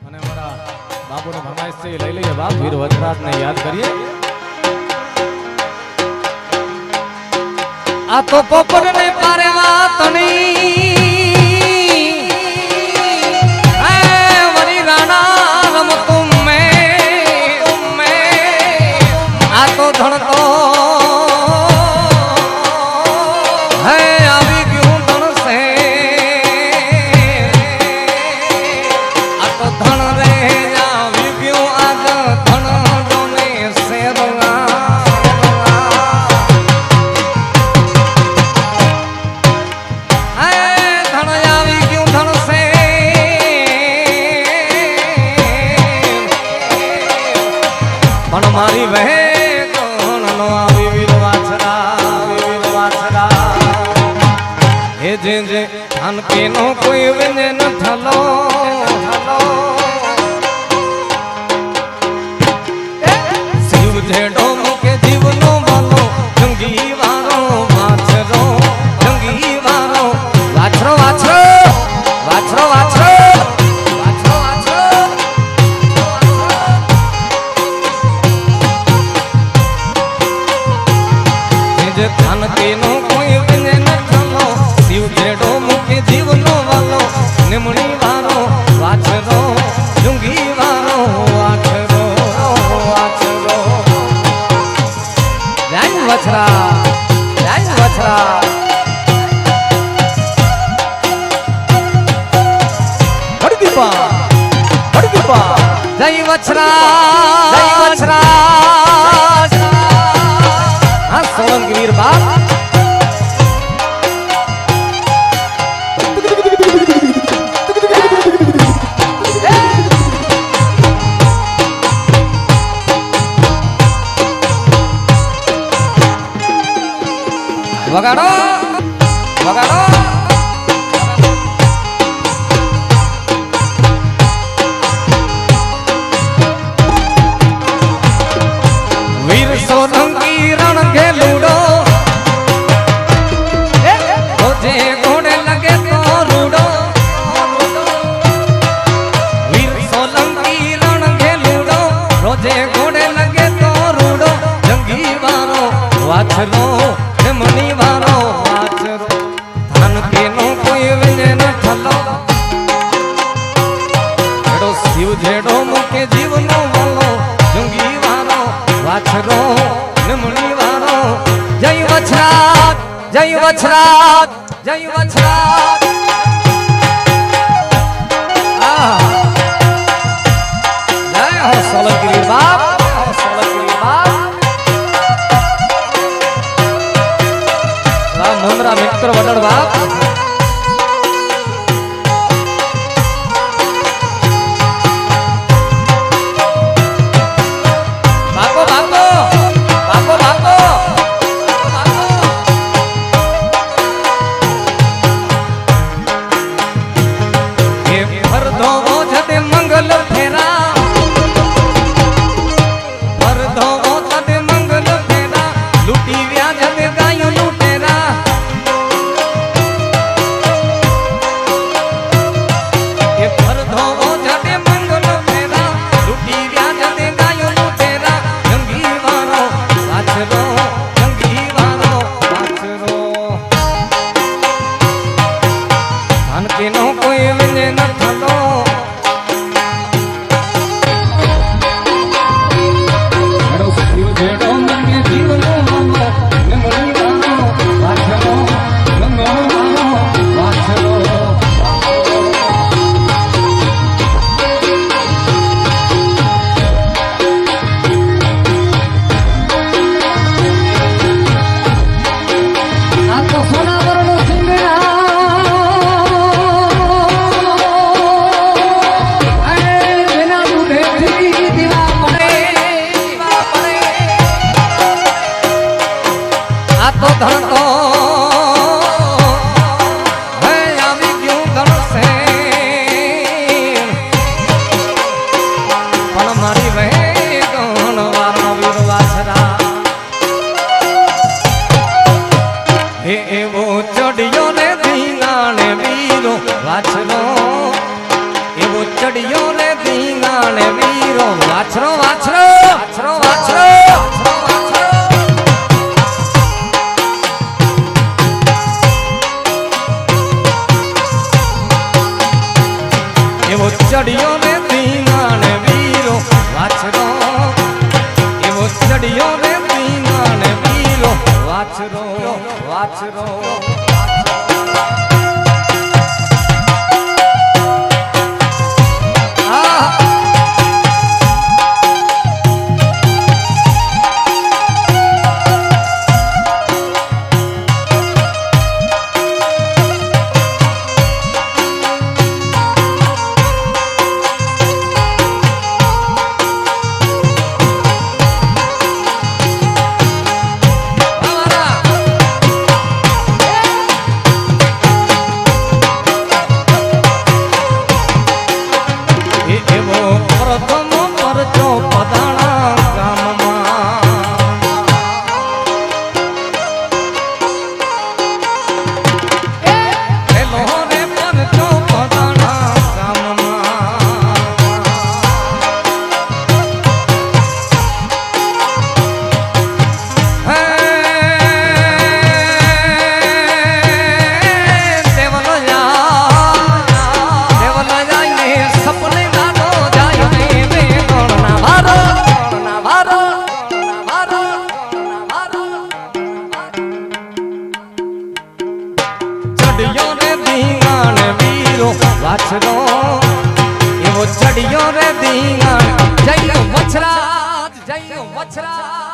અને મારા બાપુને ફરમાઈશ છે લઈ લઈએ બાપ વીર વજરાજને યાદ કરીએ. આ તો પોપટને પારે વાતની હે વરી રાણા રમતું મેં આ તો ધણતો હે આવી ગયું ધણસે આ તો ધણ રે આવી ગયું આજ ધણ ડોને શેરવા મારી વહે કોણ નો આવી વીર વાછરા હે જે જે અનકે નો કોઈ વિને ન થલો શિવ જેડો મુકે જીવનો વાલો જંગી વારો વાછરો જંગી વારો વાછરો વાછરો વાછરો વાછરો ધન તેનો કોઈ વિને ન થલો શિવ જેડો મુકે જીવનો વાલો નિમણી વારો વાછરો જુંગી વારો વાછરો વાછરો જય વછરા જય વછરા હરદીપા જય વછરા સોલંકી વીર બાપ વગાડો વગાડો વીર સોલંકી રણ ખેલુડો રોજે ઘોડે લગે તો રૂડો વીર સોલંકી રણ ખેલુડો રોજે ઘોડે લગે તો રૂડો જંગી વારો વાછરો મણી વારો વાછરો ધન કેનો કોઈ વિને ન થલો જેડો શિવ જેડો મુકે જીવનો વાલો જંગી વારો વાછરો નિમણી વારો જય વછરાજ જય વછરાજ જય વછરાજ જય હો સોલંકી બાપ સોલંકી બાપ રામ મનરા મિત્ર વડળ બાપ ચડિયો રે ધીંગાણે વીરો વાછરો વાછરો વાછરો વાછરો એવો ચડિયો રે ધીંગાણે વીરો વાછરો એવો ચડિયો રે ધીંગાણે વીરો વાછરો વાછરો વાછરો એવો ચડિયો રે ધીંગાણ જય વછરાજ જય વછરાજ